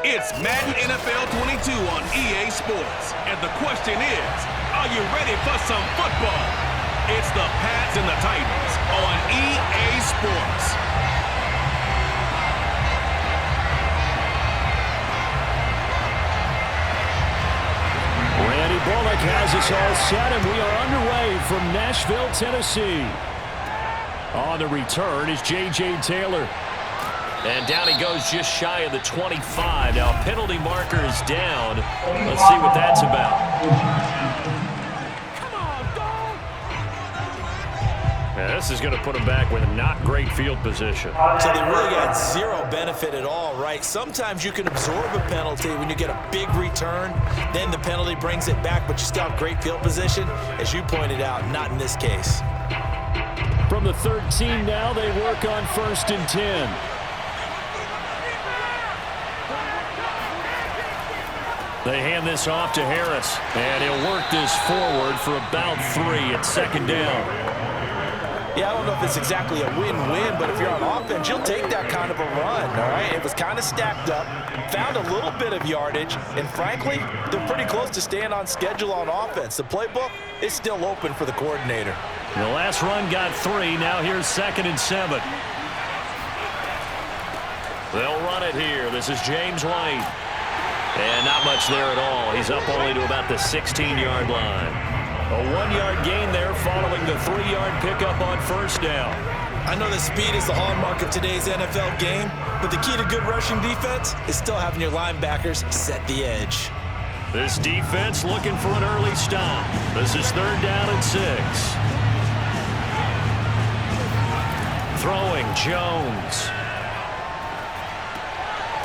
It's Madden NFL 22 on EA Sports. And the question is, are you ready for some football? It's the Pats and the Titans on EA Sports. Randy Bullock has us all set, and we are underway from Nashville, Tennessee. On the return is J.J. Taylor. And down he goes just shy of the 25. Now a penalty marker is down. Let's see what that's about. This is going to put him back with not great field position. So they really got zero benefit at all, right? Sometimes you can absorb a penalty when you get a big return. Then the penalty brings it back, but you still have great field position. As you pointed out, not in this case. From the 13 now, they work on 1st and 10. They hand this off to Harris, and he'll work this forward for about 3 at 2nd down. Yeah, I don't know if it's exactly a win-win, but if you're on offense, you'll take that kind of a run, all right? It was kind of stacked up, found a little bit of yardage, and frankly, they're pretty close to staying on schedule on offense. The playbook is still open for the coordinator. The last run got 3. Now here's 2nd and 7. They'll run it here. This is James White. And not much there at all. He's up only to about the 16-yard line. A 1-yard gain there following the 3-yard pickup on 1st down. I know that speed is the hallmark of today's NFL game, but the key to good rushing defense is still having your linebackers set the edge. This defense looking for an early stop. This is 3rd down and 6. Throwing Jones.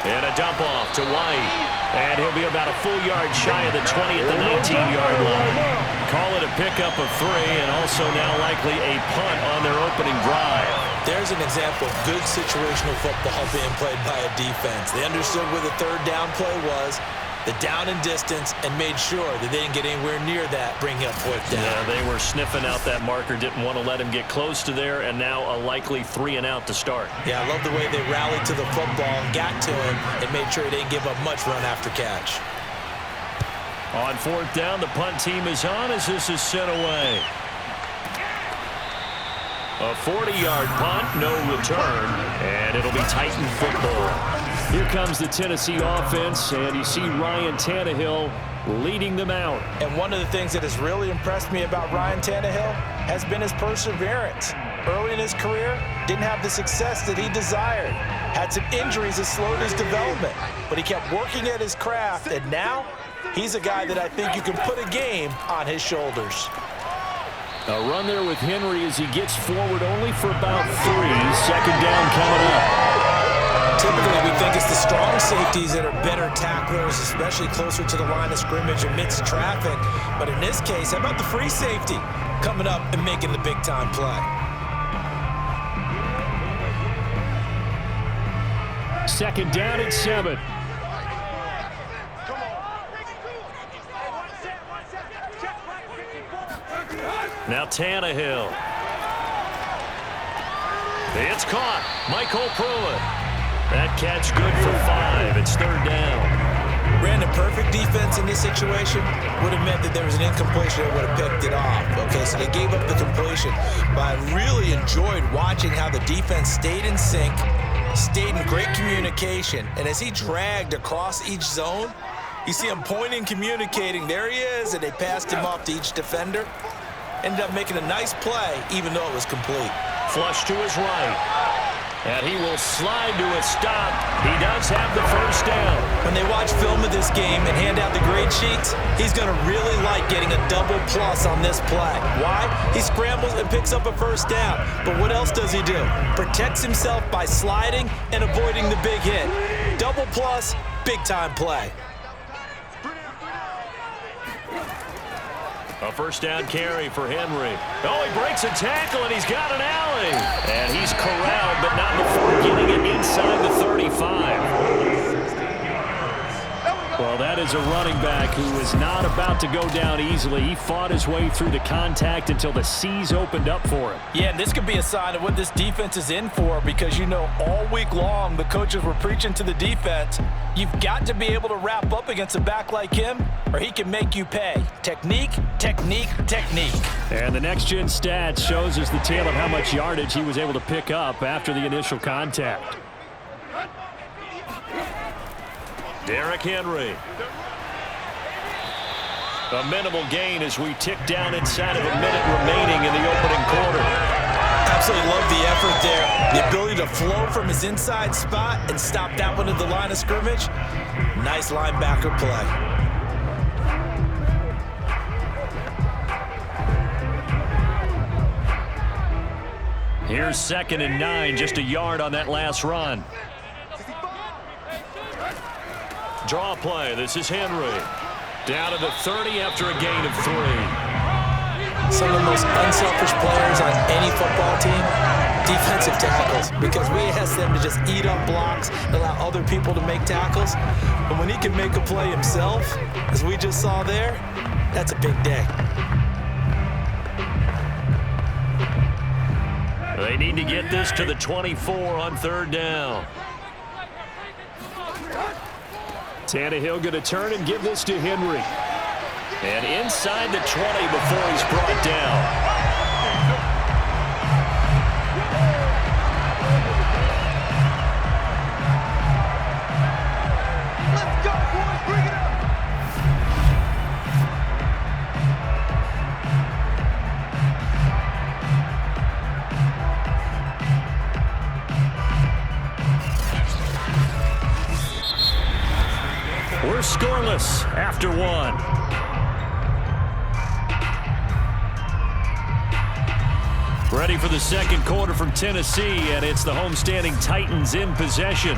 And a dump off to White. And he'll be about a full yard shy of the 20 at the 19-yard line. Call it a pickup of 3, and also now likely a punt on their opening drive. There's an example of good situational football being played by a defense. They understood where the 3rd down play was, the down and distance, and made sure that they didn't get anywhere near that, bringing up 4th down. Yeah, they were sniffing out that marker, didn't want to let him get close to there, and now a likely 3 and out to start. Yeah, I love the way they rallied to the football and got to him and made sure he didn't give up much run after catch. On 4th down, the punt team is on as this is sent away. A 40-yard punt, no return, and it'll be Titan football. Here comes the Tennessee offense, and you see Ryan Tannehill leading them out. And one of the things that has really impressed me about Ryan Tannehill has been his perseverance. Early in his career, didn't have the success that he desired. Had some injuries that slowed his development, but he kept working at his craft, and now he's a guy that I think you can put a game on his shoulders. A run there with Henry as he gets forward only for about 3. 2nd down coming up. Typically, we think it's the strong safeties that are better tacklers, especially closer to the line of scrimmage amidst traffic. But in this case, how about the free safety coming up and making the big-time play? 2nd down and 7. Now Tannehill. It's caught. Michael Pruitt. That catch good for 5. It's 3rd down. Brandon, perfect defense in this situation would have meant that there was an incompletion that would have picked it off. Okay, so they gave up the completion. But I really enjoyed watching how the defense stayed in sync, stayed in great communication, and as he dragged across each zone, you see him pointing, communicating. There he is, and they passed him off to each defender. Ended up making a nice play, even though it was complete. Flush to his right. And he will slide to a stop. He does have the 1st down. When they watch film of this game and hand out the grade sheets, he's going to really like getting a double plus on this play. Why? He scrambles and picks up a 1st down. But what else does he do? Protects himself by sliding and avoiding the big hit. Double plus, big-time play. A 1st down carry for Henry. Oh, he breaks a tackle, and he's got an alley. And he's corralled, but not before getting it inside the 35. Well, that is a running back who is not about to go down easily. He fought his way through the contact until the seas opened up for him. Yeah, and this could be a sign of what this defense is in for, because, you know, all week long the coaches were preaching to the defense, you've got to be able to wrap up against a back like him or he can make you pay. Technique, technique, technique. And the next-gen stats shows us the tale of how much yardage he was able to pick up after the initial contact. Derrick Henry. A minimal gain as we tick down inside of a minute remaining in the opening quarter. Absolutely love the effort there. The ability to flow from his inside spot and stop that one at the line of scrimmage. Nice linebacker play. Here's 2nd and 9, just a yard on that last run. Draw play. This is Henry. Down to the 30 after a gain of 3. Some of the most unselfish players on any football team, defensive tackles, because we ask them to just eat up blocks, allow other people to make tackles. But when he can make a play himself, as we just saw there, that's a big day. They need to get this to the 24 on 3rd down. Tannehill going to turn and give this to Henry. And inside the 20 before he's brought down. Let's go, boys. Bring it up. We're scoreless after 1. Ready for the 2nd quarter from Tennessee, and it's the homestanding Titans in possession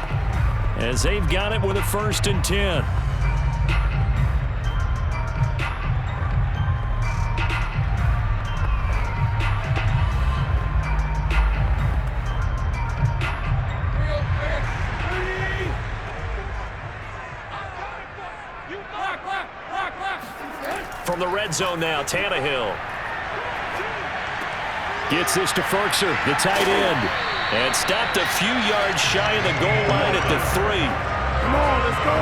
as they've got it with a 1st and 10. From the red zone now, Tannehill. Gets this to Ferkser, the tight end. And stopped a few yards shy of the goal line at the 3. Come on, let's go.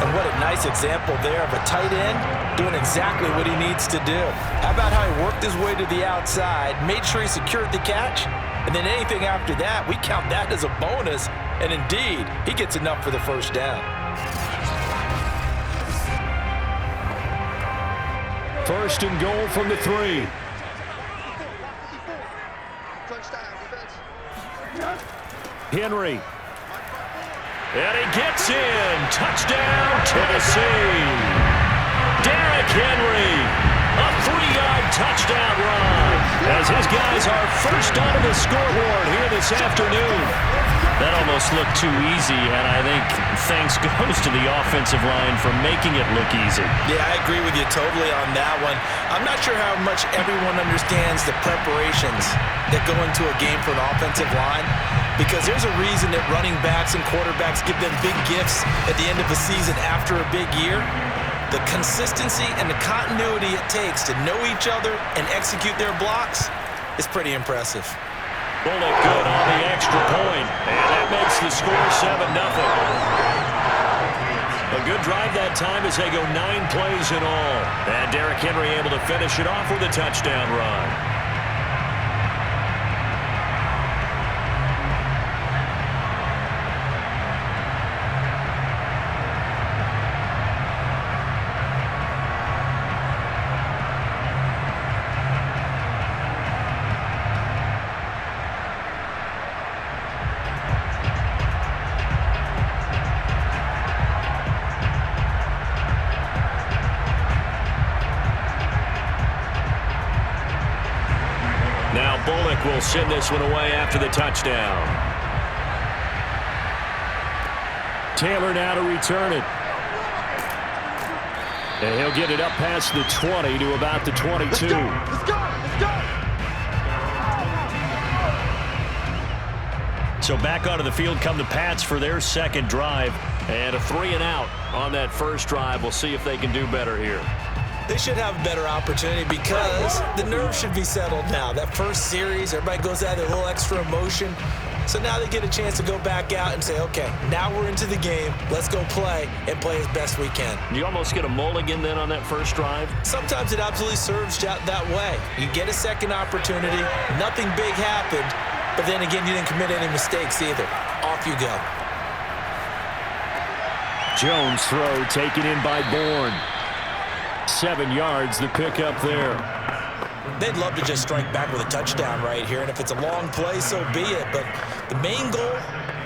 And what a nice example there of a tight end doing exactly what he needs to do. How about how he worked his way to the outside, made sure he secured the catch, and then anything after that, we count that as a bonus. And indeed, he gets enough for the 1st down. 1st and goal from the 3. Henry. And he gets in. Touchdown, Tennessee. Derrick Henry. A 3-yard touchdown run as his guys are first onto the scoreboard here this afternoon. That almost looked too easy, and I think thanks goes to the offensive line for making it look easy. Yeah, I agree with you totally on that one. I'm not sure how much everyone understands the preparations that go into a game for an offensive line, because there's a reason that running backs and quarterbacks give them big gifts at the end of the season after a big year. The consistency and the continuity it takes to know each other and execute their blocks is pretty impressive. Bullock good on the extra point, and that makes the score 7-0. A good drive that time as they go 9 plays in all. And Derrick Henry able to finish it off with a touchdown run. Now Bullock will send this one away after the touchdown. Taylor now to return it. And he'll get it up past the 20 to about the 22. Let's go. Let's go. Let's go. So back onto the field come the Pats for their second drive. And a 3-and-out on that first drive. We'll see if they can do better here. They should have a better opportunity because the nerves should be settled now. That first series, everybody goes out with a little extra emotion. So now they get a chance to go back out and say, okay, now we're into the game. Let's go play and play as best we can. You almost get a mulligan then on that first drive? Sometimes it absolutely serves that way. You get a second opportunity. Nothing big happened. But then again, you didn't commit any mistakes either. Off you go. Jones throw taken in by Bourne. 7 yards, the pickup there. They'd love to just strike back with a touchdown right here, and if it's a long play, so be it. But the main goal,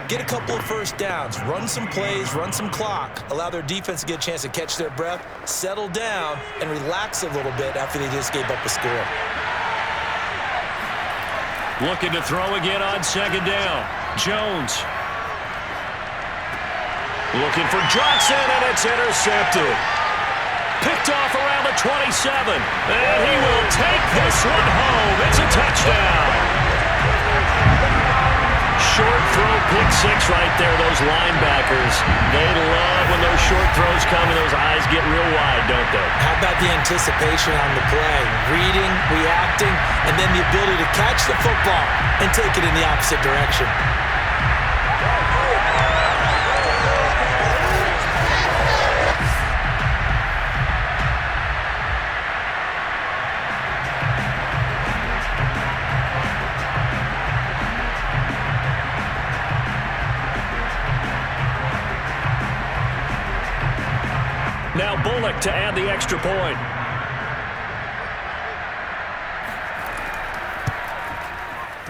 get a couple of first downs, run some plays, run some clock, allow their defense to get a chance to catch their breath, settle down, and relax a little bit after they just gave up a score. Looking to throw again on second down. Jones. Looking for Johnson, and it's intercepted. Picked off around the 27. And he will take this one home. It's a touchdown. Short throw, pick six right there. Those linebackers, they love when those short throws come and those eyes get real wide, don't they? How about the anticipation on the play? Reading, reacting, and then the ability to catch the football and take it in the opposite direction. Now Bullock to add the extra point.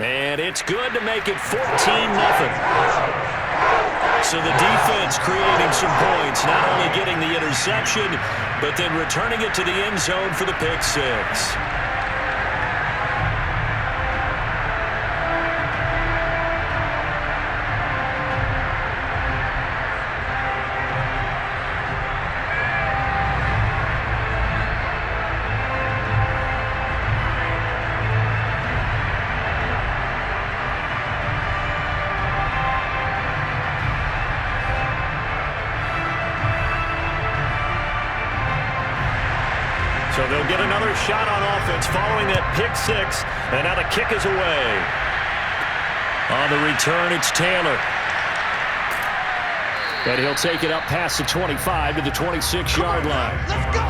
And it's good to make it 14-0. So the defense creating some points, not only getting the interception, but then returning it to the end zone for the pick six. So they'll get another shot on offense following that pick six, and now the kick is away. On the return, it's Taylor. And he'll take it up past the 25 to the 26-yard line. Let's go!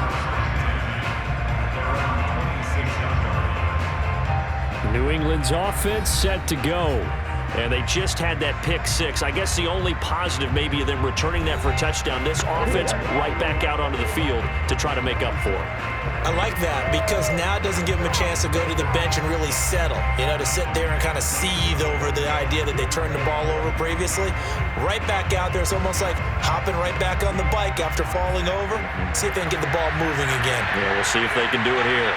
New England's offense set to go. And they just had that pick six. I guess the only positive maybe of them returning that for a touchdown. This offense right back out onto the field to try to make up for it. I like that because now it doesn't give them a chance to go to the bench and really settle. You know, to sit there and kind of seethe over the idea that they turned the ball over previously. Right back out there, it's almost like hopping right back on the bike after falling over. See if they can get the ball moving again. Yeah, we'll see if they can do it here.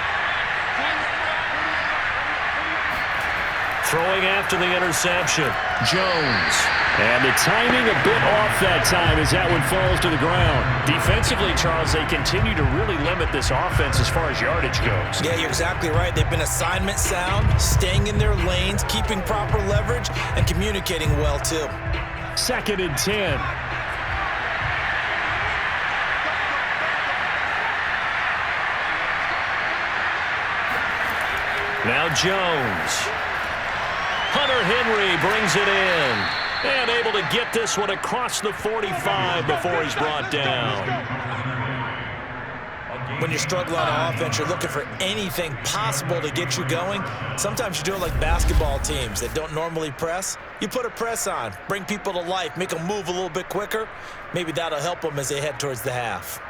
Throwing after the interception, Jones. And the timing a bit off that time as that one falls to the ground. Defensively, Charles, they continue to really limit this offense as far as yardage goes. Yeah, you're exactly right. They've been assignment sound, staying in their lanes, keeping proper leverage, and communicating well, too. 2nd and 10. Now Jones. Hunter Henry brings it in. And able to get this one across the 45 before he's brought down. When you're struggling on offense, you're looking for anything possible to get you going. Sometimes you do it like basketball teams that don't normally press. You put a press on, bring people to life, make them move a little bit quicker. Maybe that'll help them as they head towards the half.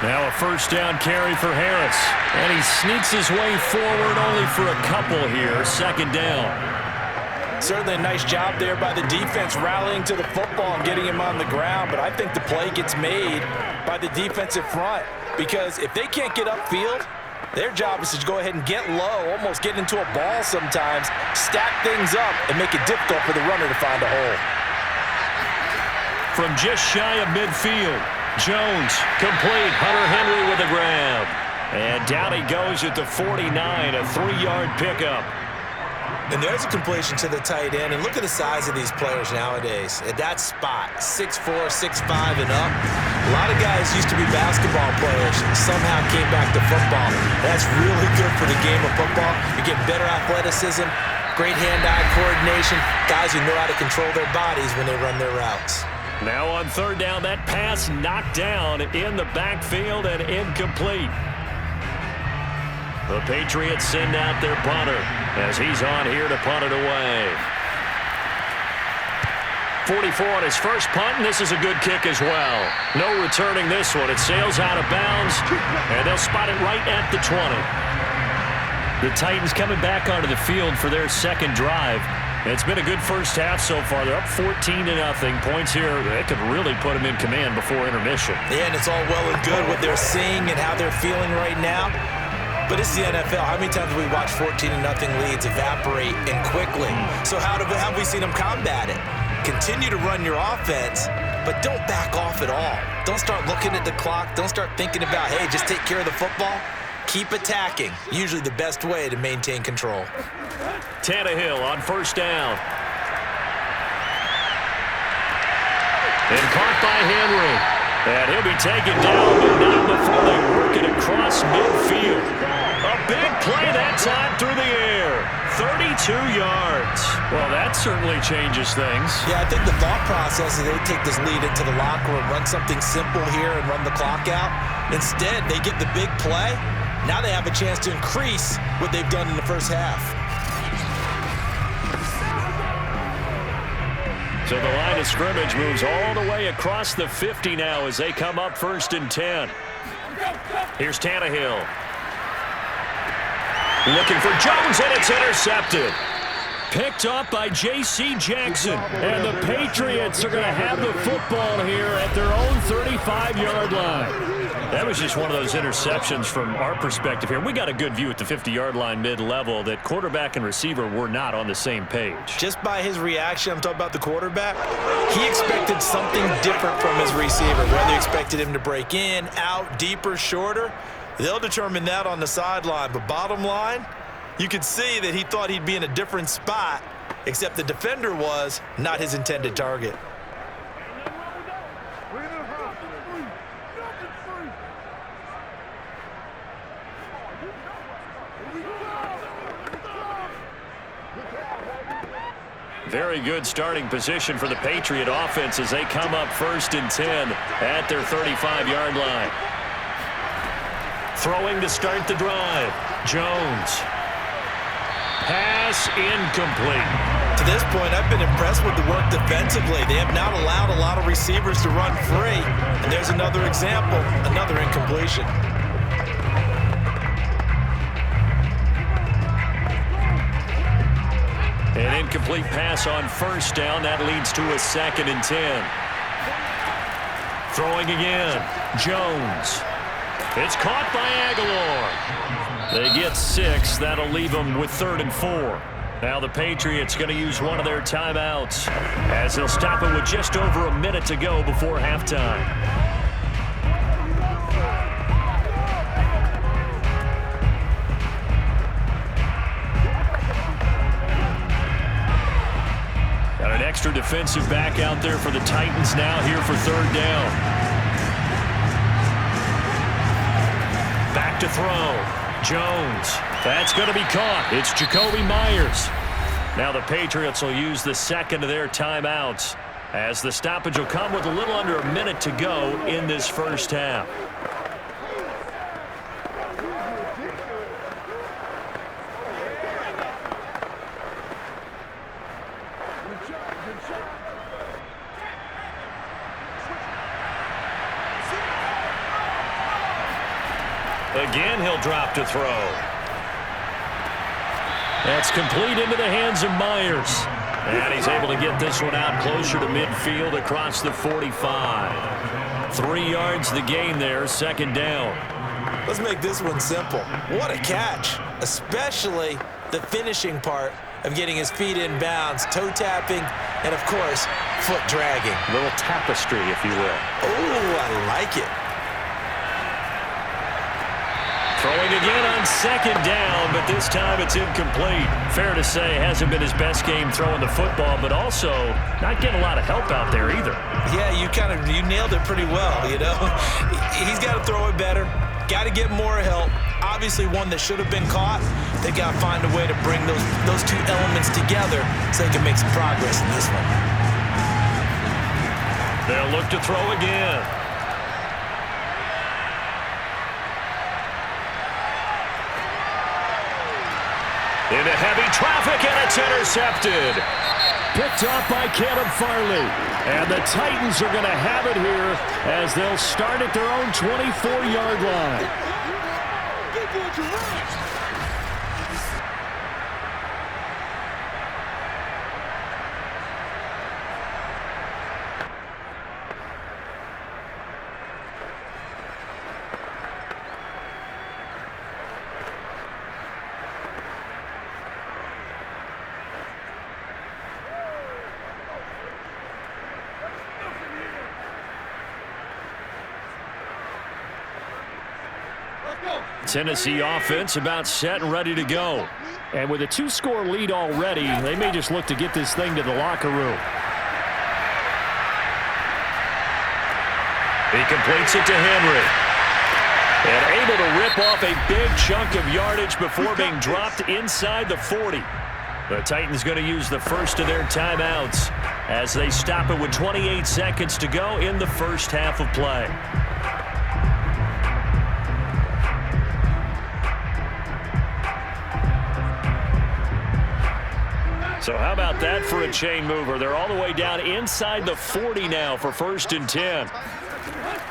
Now a first down carry for Harris. And he sneaks his way forward only for a couple here. 2nd down. Certainly a nice job there by the defense rallying to the football and getting him on the ground. But I think the play gets made by the defensive front. Because if they can't get upfield, their job is to go ahead and get low, almost get into a ball sometimes, stack things up, and make it difficult for the runner to find a hole. From just shy of midfield, Jones. Complete. Hunter Henry with a grab. And down he goes at the 49, a 3-yard pickup. And there's a completion to the tight end. And look at the size of these players nowadays. At that spot, 6'4", 6'5", and up. A lot of guys used to be basketball players, somehow came back to football. That's really good for the game of football. You get better athleticism, great hand-eye coordination, guys who know how to control their bodies when they run their routes. Now on third down, that pass knocked down in the backfield and incomplete. The Patriots send out their punter as he's on here to punt it away. 44 on his first punt, and this is a good kick as well. No returning this one. It sails out of bounds, and they'll spot it right at the 20. The Titans coming back onto the field for their second drive. It's been a good first half so far. They're up 14-0. Points here, that could really put them in command before intermission. Yeah, and it's all well and good what they're seeing and how they're feeling right now. But it's the NFL. How many times have we watched 14-0 leads evaporate and quickly? So how have we seen them combat it? Continue to run your offense, but don't back off at all. Don't start looking at the clock. Don't start thinking about, hey, just take care of the football. Keep attacking. Usually the best way to maintain control. Tannehill on first down. And caught by Henry. And he'll be taken down, but not before they work it across midfield. A big play that time through the air. 32 yards. Well, that certainly changes things. Yeah, I think the thought process is they take this lead into the locker room, run something simple here and run the clock out. Instead, they get the big play. Now they have a chance to increase what they've done in the first half. So the line of scrimmage moves all the way across the 50 now as they come up 1st and 10. Here's Tannehill. Looking for Jones, and it's intercepted. Picked up by J.C. Jackson. And the Patriots are going to have the football here at their own 35-yard line. That was just one of those interceptions from our perspective here. We got a good view at the 50-yard line mid-level that quarterback and receiver were not on the same page. Just by his reaction, I'm talking about the quarterback, he expected something different from his receiver. Whether he expected him to break in, out, deeper, shorter, they'll determine that on the sideline. But bottom line, you could see that he thought he'd be in a different spot, except the defender was not his intended target. Very good starting position for the Patriot offense as they come up 1st and 10 at their 35-yard line. Throwing to start the drive. Jones. Pass incomplete. To this point, I've been impressed with the work defensively. They have not allowed a lot of receivers to run free. And there's another example, another incompletion. An incomplete pass on first down. That leads to a 2nd and 10. Throwing again. Jones. It's caught by Aguilar. They get 6. That'll leave them with 3rd and 4. Now the Patriots going to use one of their timeouts as they'll stop it with just over a minute to go before halftime. Got an extra defensive back out there for the Titans now here for 3rd down. Back to throw. Jones. That's going to be caught. It's Jacoby Myers. Now the Patriots will use the 2nd of their timeouts as the stoppage will come with a little under a minute to go in this first half. Again, he'll drop to throw. That's complete into the hands of Myers. And he's able to get this one out closer to midfield across the 45. 3 yards the gain there, 2nd down. Let's make this one simple. What a catch, especially the finishing part of getting his feet in bounds, toe tapping, and of course, foot dragging. A little tapestry, if you will. Oh, I like it. Throwing again on second down, but this time it's incomplete. Fair to say, hasn't been his best game throwing the football, but also not getting a lot of help out there either. Yeah, you nailed it pretty well, you know. He's got to throw it better. Got to get more help. Obviously one that should have been caught. They got to find a way to bring those two elements together so they can make some progress in this one. They'll look to throw again. Into heavy traffic, and it's intercepted. Picked off by Caleb Farley. And the Titans are going to have it here as they'll start at their own 24-yard line. Tennessee offense about set and ready to go. And with a 2-score lead already, they may just look to get this thing to the locker room. He completes it to Henry. And able to rip off a big chunk of yardage before being dropped inside the 40. The Titans going to use the first of their timeouts as they stop it with 28 seconds to go in the first half of play. So how about that for a chain mover? They're all the way down inside the 40 now for 1st and 10.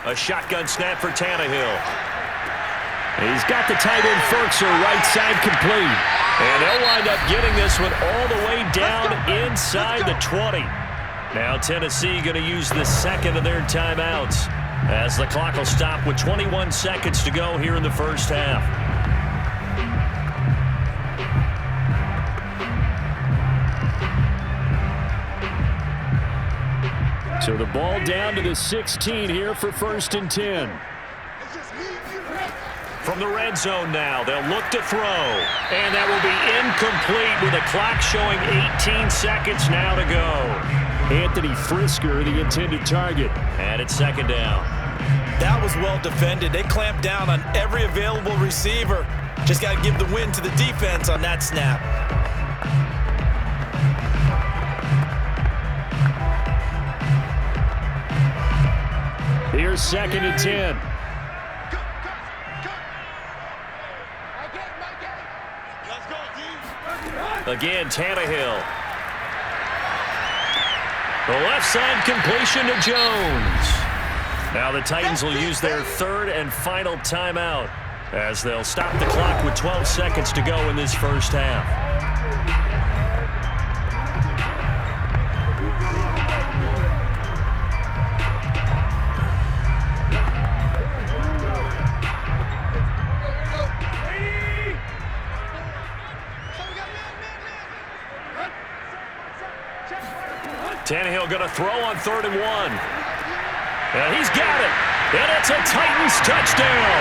A shotgun snap for Tannehill. He's got the tight end Ferkser right side complete. And they'll wind up getting this one all the way down inside the 20. Now Tennessee going to use the second of their timeouts as the clock will stop with 21 seconds to go here in the first half. So the ball down to the 16 here for 1st and 10. From the red zone now, they'll look to throw. And that will be incomplete with the clock showing 18 seconds now to go. Anthony Frisker, the intended target. And it's second down. That was well defended. They clamped down on every available receiver. Just got to give the win to the defense on that snap. Here's 2nd and 10. Again, Tannehill. The left side completion to Jones. Now the Titans will use their third and final timeout as they'll stop the clock with 12 seconds to go in this first half. Tannehill going to throw on 3rd and 1. And he's got it. And it's a Titans touchdown.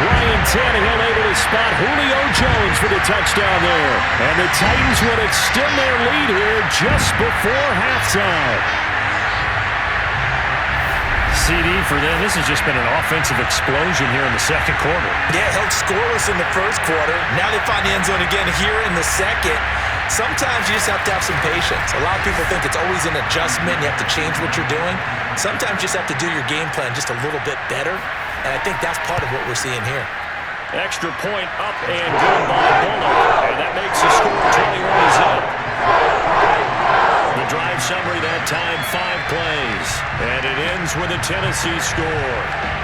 Ryan Tannehill able to spot Julio Jones for the touchdown there. And the Titans will extend their lead here just before halftime. CD for them. This has just been an offensive explosion here in the second quarter. Yeah, held scoreless in the first quarter. Now they find the end zone again here in the second. Sometimes you just have to have some patience. A lot of people think it's always an adjustment. You have to change what you're doing. Sometimes you just have to do your game plan just a little bit better. And I think that's part of what we're seeing here. Extra point up and good by Bullock. And that makes the score 21 is up. The drive summary that time, 5 plays. And it ends with a Tennessee score.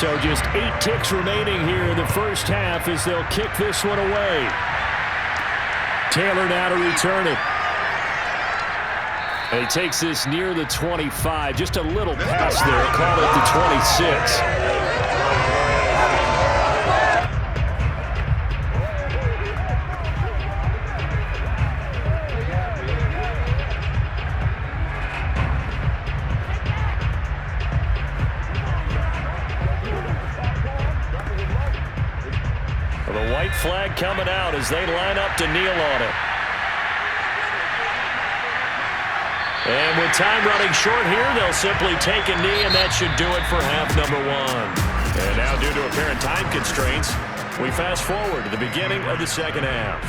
So just 8 ticks remaining here in the first half as they'll kick this one away. Taylor now to return it. And he takes this near the 25. Just a little pass there. Call it the 26. The white flag coming out as they line up to kneel on it. And with time running short here, they'll simply take a knee, and that should do it for half number 1. And now, due to apparent time constraints, we fast forward to the beginning of the second half.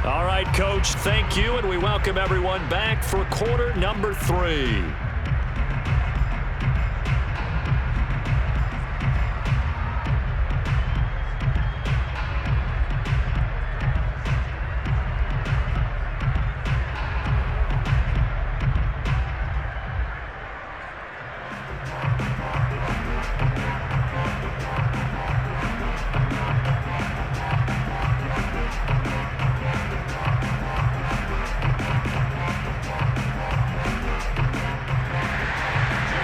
All right, Coach, thank you, and we welcome everyone back for quarter number 3.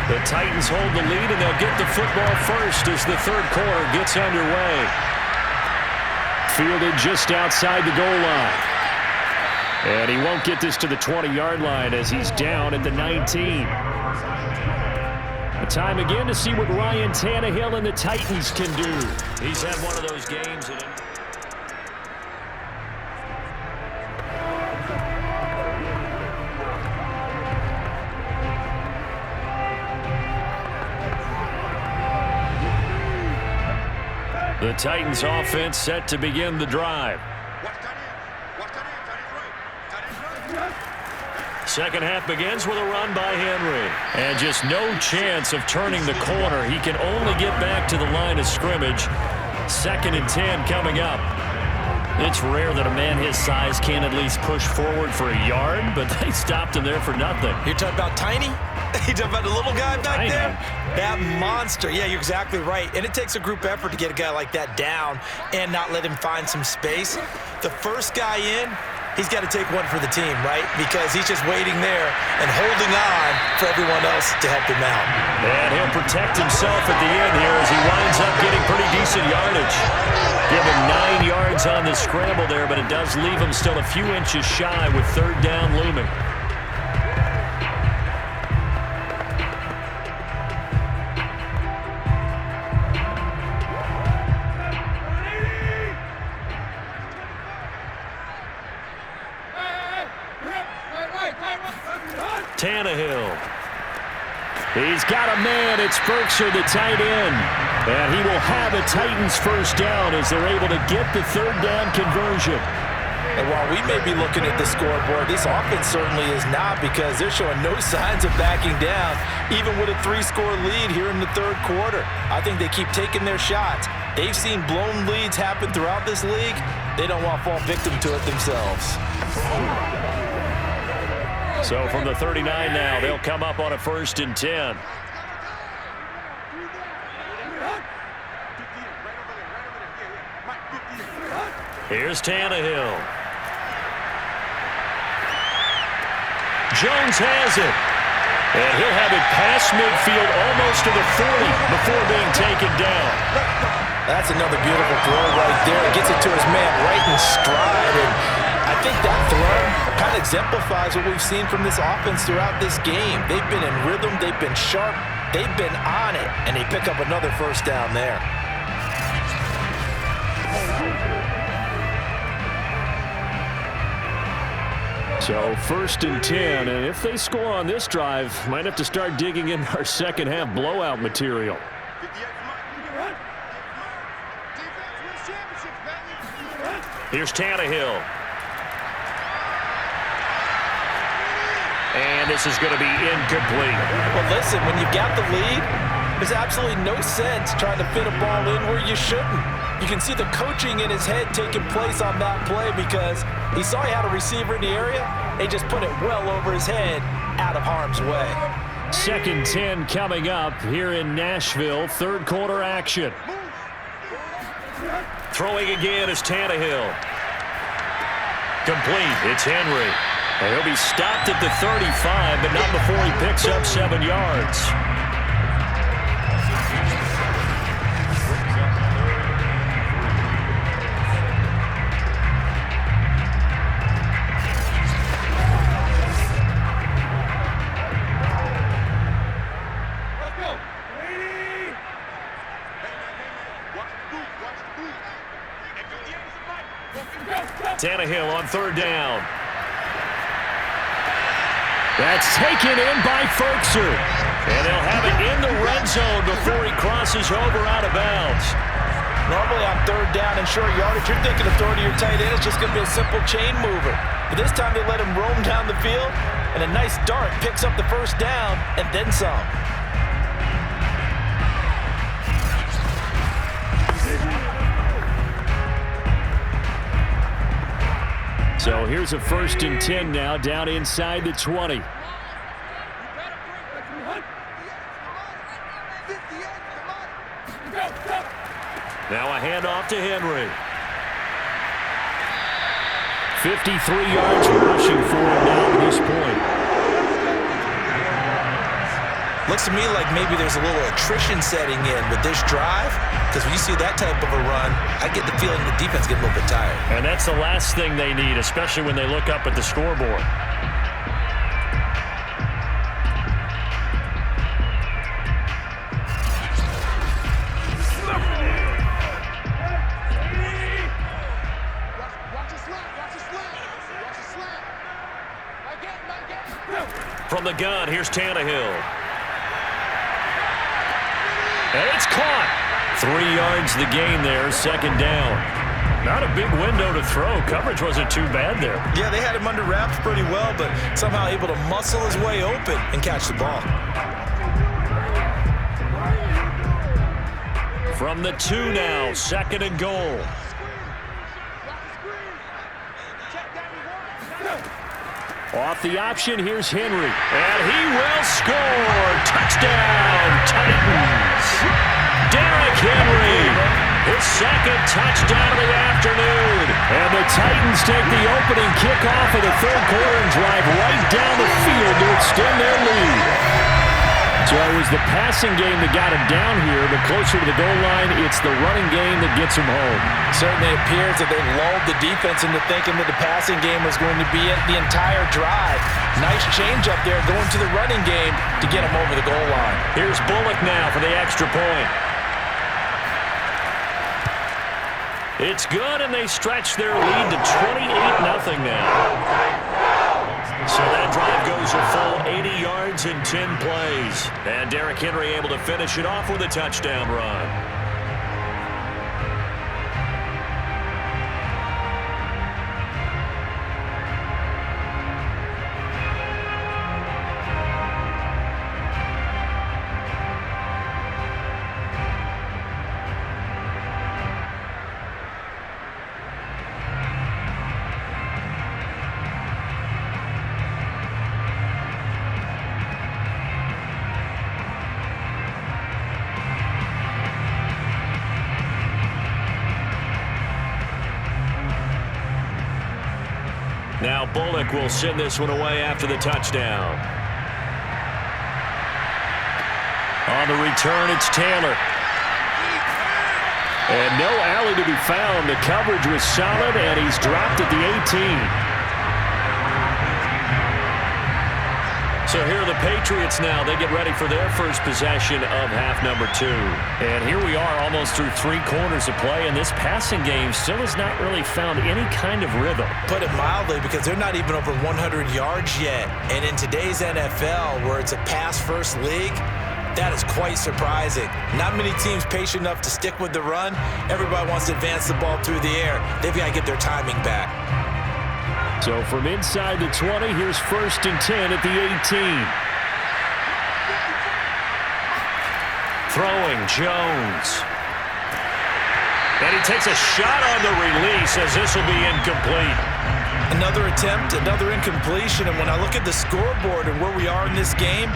The Titans hold the lead, and they'll get the football first as the third quarter gets underway. Fielded just outside the goal line. And he won't get this to the 20-yard line as he's down at the 19. The time again to see what Ryan Tannehill and the Titans can do. He's had one of those games that... The Titans offense set to begin the drive. Second half begins with a run by Henry. And just no chance of turning the corner. He can only get back to the line of scrimmage. 2nd and 10 coming up. It's rare that a man his size can at least push forward for a yard, but they stopped him there for nothing. You're talking about Tiny? You talking about the little guy back there? That monster. Yeah, you're exactly right. And it takes a group effort to get a guy like that down and not let him find some space. The first guy in, he's got to take one for the team, right? Because he's just waiting there and holding on for everyone else to help him out. And he'll protect himself at the end here as he winds up getting pretty decent yardage. Give him 9 yards on the scramble there, but it does leave him still a few inches shy with 3rd down looming. Tannehill. He's got a man. It's Berkshire, the tight end. And he will have a Titans first down as they're able to get the 3rd down conversion. And while we may be looking at the scoreboard, this offense certainly is not, because they're showing no signs of backing down, even with a 3-score lead here in the 3rd quarter. I think they keep taking their shots. They've seen blown leads happen throughout this league. They don't want to fall victim to it themselves. So from the 39 now, they'll come up on a 1st and 10. Here's Tannehill. Jones has it. And he'll have it past midfield almost to the 40 before being taken down. That's another beautiful throw right there. It gets it to his man right in stride. And I think that throw kind of exemplifies what we've seen from this offense throughout this game. They've been in rhythm. They've been sharp. They've been on it. And they pick up another first down there. So 1st and 10, and if they score on this drive, might have to start digging in our second half blowout material. Here's Tannehill. And this is going to be incomplete. Well, listen, when you've got the lead, there's absolutely no sense trying to fit a ball in where you shouldn't. You can see the coaching in his head taking place on that play, because he saw he had a receiver in the area. They just put it well over his head, out of harm's way. Second 10 coming up here in Nashville. Third quarter action. Throwing again is Tannehill. Complete. It's Henry. And he'll be stopped at the 35, but not before he picks up 7 yards. Tannehill on third down. That's taken in by Ferkser. And they'll have it in the red zone before he crosses over out of bounds. Normally on third down and short yardage, you're thinking of throwing to your tight end. It's just going to be a simple chain mover. But this time they let him roam down the field, and a nice dart picks up the first down and then some. So here's a 1st and 10 now, down inside the 20. Now a handoff to Henry. 53 yards rushing for him now at this point. Looks to me like maybe there's a little attrition setting in with this drive, because when you see that type of a run, I get the feeling the defense getting a little bit tired. And that's the last thing they need, especially when they look up at the scoreboard. From the gun, here's Tannehill. And it's caught. 3 yards the gain there, second down. Not a big window to throw. Coverage wasn't too bad there. Yeah, they had him under wraps pretty well, but somehow able to muscle his way open and catch the ball. From the 2 now, 2nd and goal. Off the option, here's Henry. And he will score. Touchdown, Titans. Derrick Henry, his 2nd touchdown of the afternoon. And the Titans take the opening kickoff of the 3rd quarter and drive right down the field to extend their lead. So it was the passing game that got him down here, but closer to the goal line, it's the running game that gets him home. Certainly appears that they lulled the defense into thinking that the passing game was going to be it the entire drive. Nice change up there going to the running game to get him over the goal line. Here's Bullock now for the extra point. It's good, and they stretch their lead to 28-0 now. So that drive goes a full 80 yards in 10 plays. And Derrick Henry able to finish it off with a touchdown run. Now Bullock will send this one away after the touchdown. On the return, it's Taylor. And no alley to be found. The coverage was solid, and he's dropped at the 18. So here are the Patriots now. They get ready for their first possession of half number 2. And here we are almost through 3 quarters of play, and this passing game still has not really found any kind of rhythm. Put it mildly, because they're not even over 100 yards yet. And in today's NFL, where it's a pass-first league, that is quite surprising. Not many teams patient enough to stick with the run. Everybody wants to advance the ball through the air. They've got to get their timing back. So from inside the 20, here's 1st and 10 at the 18. Throwing, Jones. And he takes a shot on the release as this will be incomplete. Another attempt, another incompletion. And when I look at the scoreboard and where we are in this game,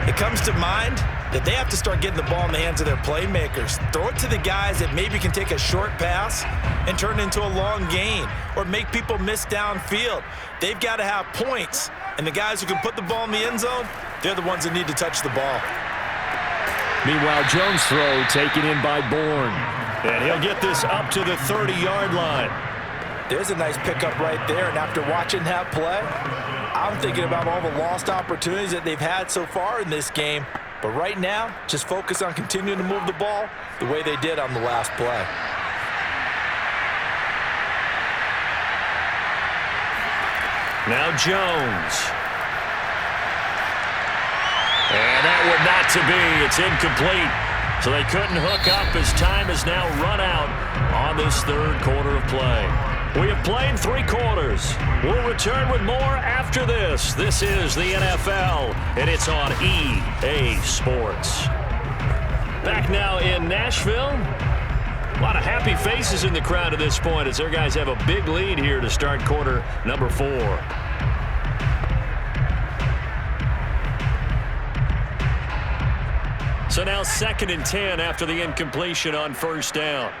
it comes to mind that they have to start getting the ball in the hands of their playmakers. Throw it to the guys that maybe can take a short pass and turn it into a long gain or make people miss downfield. They've got to have points, and the guys who can put the ball in the end zone, they're the ones that need to touch the ball. Meanwhile, Jones' throw taken in by Bourne. And he'll get this up to the 30-yard line. There's a nice pickup right there, and after watching that play, I'm thinking about all the lost opportunities that they've had so far in this game. But right now, just focus on continuing to move the ball the way they did on the last play. Now Jones. And that would not to be. It's incomplete. So they couldn't hook up as time has now run out on this third quarter of play. We have played 3 quarters. We'll return with more after this. This is the NFL, and it's on EA Sports. Back now in Nashville. A lot of happy faces in the crowd at this point as their guys have a big lead here to start quarter number 4. So now 2nd and 10 after the incompletion on first down.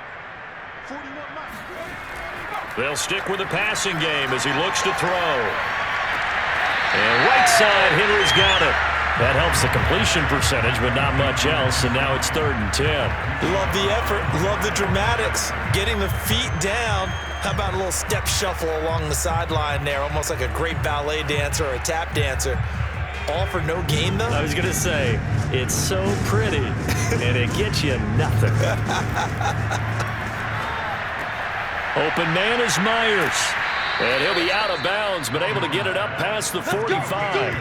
They'll stick with the passing game as he looks to throw. And right side, Henry's got it. That helps the completion percentage, but not much else, and now it's 3rd and 10. Love the effort, love the dramatics, getting the feet down. How about a little step shuffle along the sideline there, almost like a great ballet dancer or a tap dancer. All for no gain, though? I was going to say, it's so pretty, and it gets you nothing. Open man is Myers. And he'll be out of bounds, but able to get it up past the 45.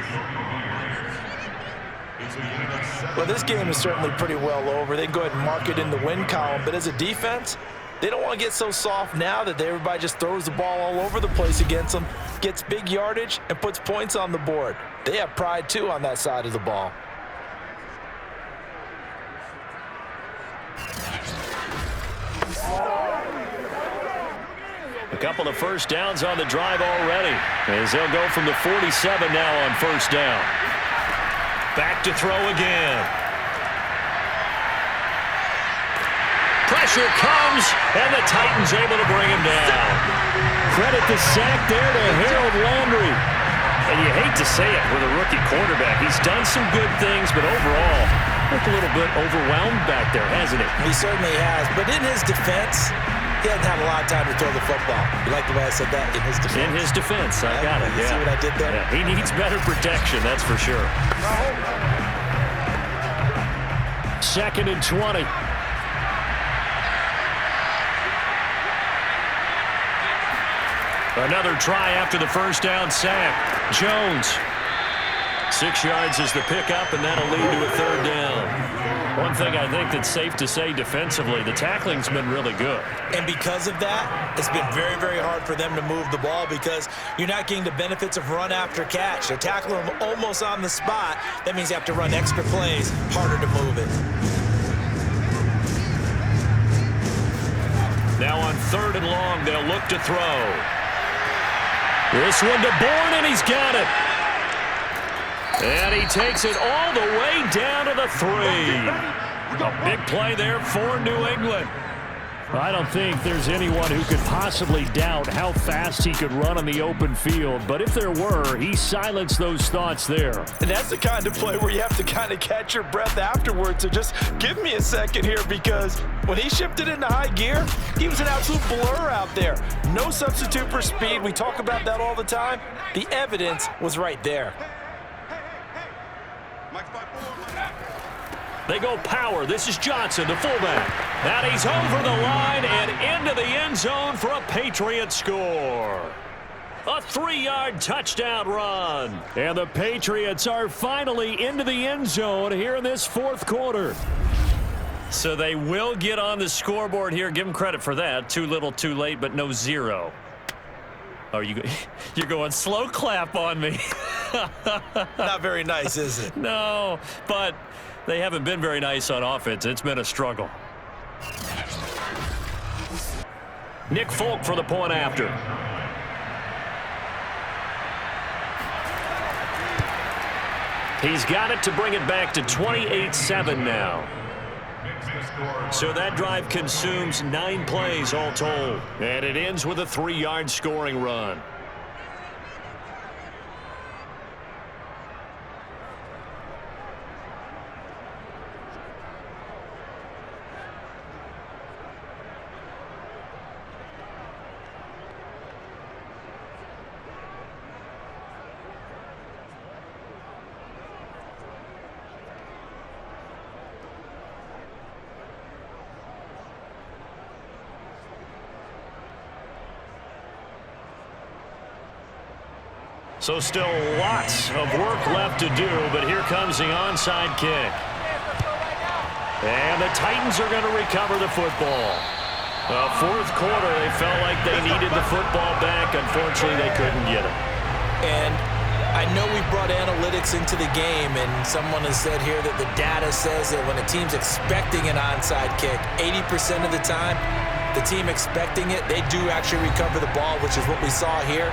Well, this game is certainly pretty well over. They can go ahead and mark it in the win column, but as a defense, they don't want to get so soft now that everybody just throws the ball all over the place against them, gets big yardage, and puts points on the board. They have pride, too, on that side of the ball. A couple of first downs on the drive already, as they'll go from the 47 now on first down. Back to throw again. Pressure comes, and the Titans able to bring him down. Credit the sack there to Harold Landry. And you hate to say it with a rookie quarterback. He's done some good things, but overall, looked a little bit overwhelmed back there, hasn't he? He certainly has, but in his defense, he hasn't had a lot of time to throw the football. You like the way I said that? In his defense. In his defense, I got it. You see what I did there? Yeah, he needs better protection, that's for sure. 2nd and 20. Another try after the first down sack. Jones. 6 yards is the pickup, and that'll lead to a 3rd down. One thing I think that's safe to say defensively, the tackling's been really good. And because of that, it's been very, very hard for them to move the ball because you're not getting the benefits of run after catch. They're tackling them almost on the spot. That means you have to run extra plays, harder to move it. Now on 3rd and long, they'll look to throw. This one to Bourne, and he's got it. And he takes it all the way down to the 3. A big play there for New England. I don't think there's anyone who could possibly doubt how fast he could run on the open field. But if there were, he silenced those thoughts there. And that's the kind of play where you have to kind of catch your breath afterwards. So just give me a second here, because when he shifted into high gear, he was an absolute blur out there. No substitute for speed. We talk about that all the time. The evidence was right there. They go power. This is Johnson, the fullback. And he's over the line and into the end zone for a Patriots score. A 3-yard touchdown run. And the Patriots are finally into the end zone here in this 4th quarter. So they will get on the scoreboard here. Give them credit for that. Too little, too late, but no 0. Oh, you're going slow clap on me. Not very nice, is it? No, but they haven't been very nice on offense. It's been a struggle. Nick Folk for the point after. He's got it to bring it back to 28-7 now. So that drive consumes 9 plays all told. And it ends with a 3-yard scoring run. So still lots of work left to do, but here comes the onside kick. And the Titans are going to recover the football. Fourth quarter, they felt like they needed the football back. Unfortunately, they couldn't get it. And I know we brought analytics into the game, and someone has said here that the data says that when a team's expecting an onside kick, 80% of the time, the team expecting it, they do actually recover the ball, which is what we saw here.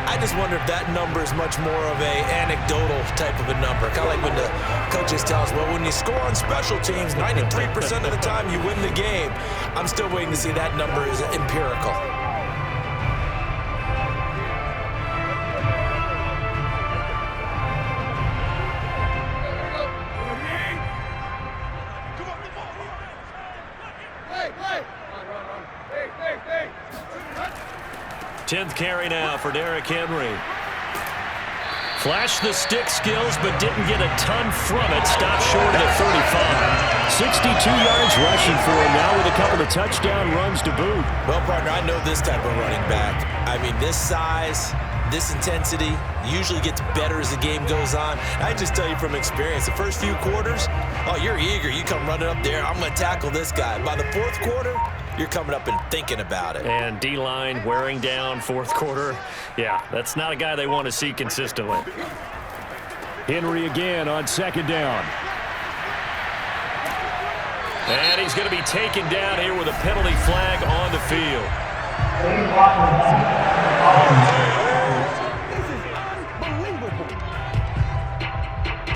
I just wonder if that number is much more of a anecdotal type of a number. Kind of like when the coaches tell us, well, when you score on special teams, 93% of the time you win the game. I'm still waiting to see that number is empirical. Tenth carry now for Derrick Henry. Flashed the stick skills, but didn't get a ton from it. Stopped short of the 35. 62 yards rushing for him now with a couple of touchdown runs to boot. Well, partner, I know this type of running back. I mean, this size, this intensity usually gets better as the game goes on. I just tell you from experience, the first few quarters, oh, you're eager. You come running up there, I'm going to tackle this guy. By the fourth quarter, you're coming up and thinking about it. And D-line wearing down fourth quarter. Yeah, that's not a guy they want to see consistently. Henry again on second down. And he's going to be taken down here with a penalty flag on the field.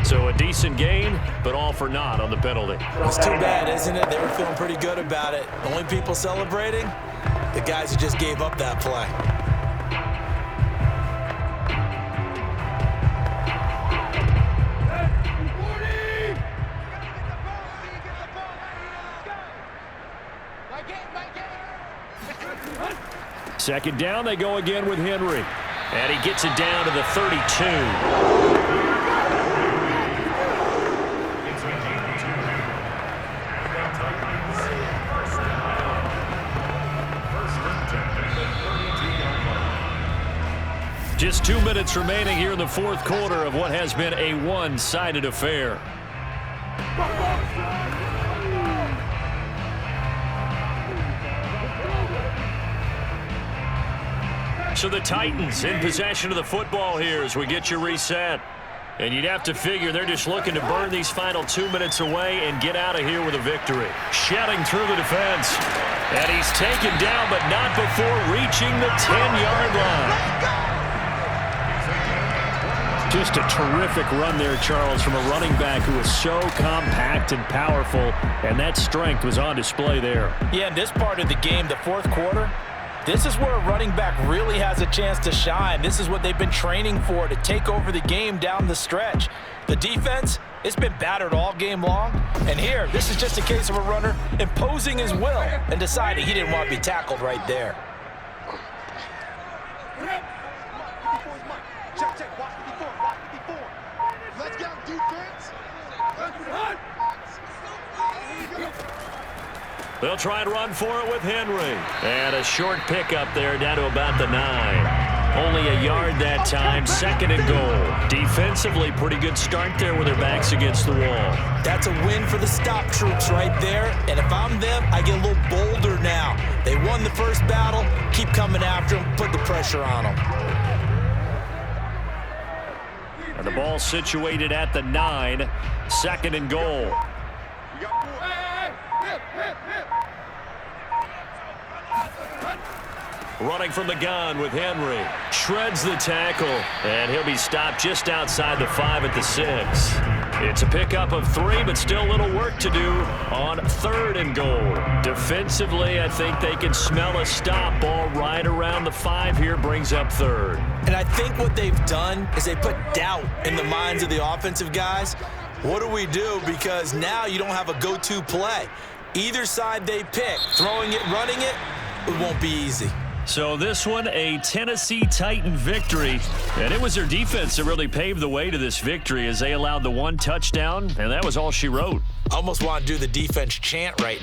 So a decent gain, but all for naught on the penalty. It's too bad, isn't it? They were feeling pretty good about it. Only people celebrating, the guys who just gave up that play. Second down, they go again with Henry. And he gets it down to the 32. Just 2 minutes remaining here in the fourth quarter of what has been a one-sided affair. So the Titans in possession of the football here as we get you reset. And you'd have to figure they're just looking to burn these final 2 minutes away and get out of here with a victory. Shouting through the defense. And he's taken down, but not before reaching the 10-yard line. Just a terrific run there, Charles, from a running back who is so compact and powerful, and that strength was on display there. Yeah, in this part of the game, the fourth quarter, this is where a running back really has a chance to shine. This is what they've been training for, to take over the game down the stretch. The defense, it's been battered all game long, and here, this is just a case of a runner imposing his will and deciding he didn't want to be tackled right there. Check, watch me before. Let's go, defense. They'll try and run for it with Henry. And a short pickup there down to about the 9. Only a yard that time, second and goal. Defensively, pretty good start there with their backs against the wall. That's a win for the stop troops right there. And if I'm them, I get a little bolder now. They won the first battle. Keep coming after them. Put the pressure on them. And the ball situated at the 9, second and goal. running from the gun with Henry. Shreds the tackle, and he'll be stopped just outside the 5 at the 6. It's a pickup of 3, but still a little work to do on 3rd and goal. Defensively, I think they can smell a stop. Ball right around the 5 here brings up 3rd. And I think what they've done is they put doubt in the minds of the offensive guys. What do we do? Because now you don't have a go-to play. Either side they pick, throwing it, running it, it won't be easy. So this one, a Tennessee Titan victory. And it was their defense that really paved the way to this victory as they allowed the 1 touchdown, and that was all she wrote. I almost want to do the defense chant right now.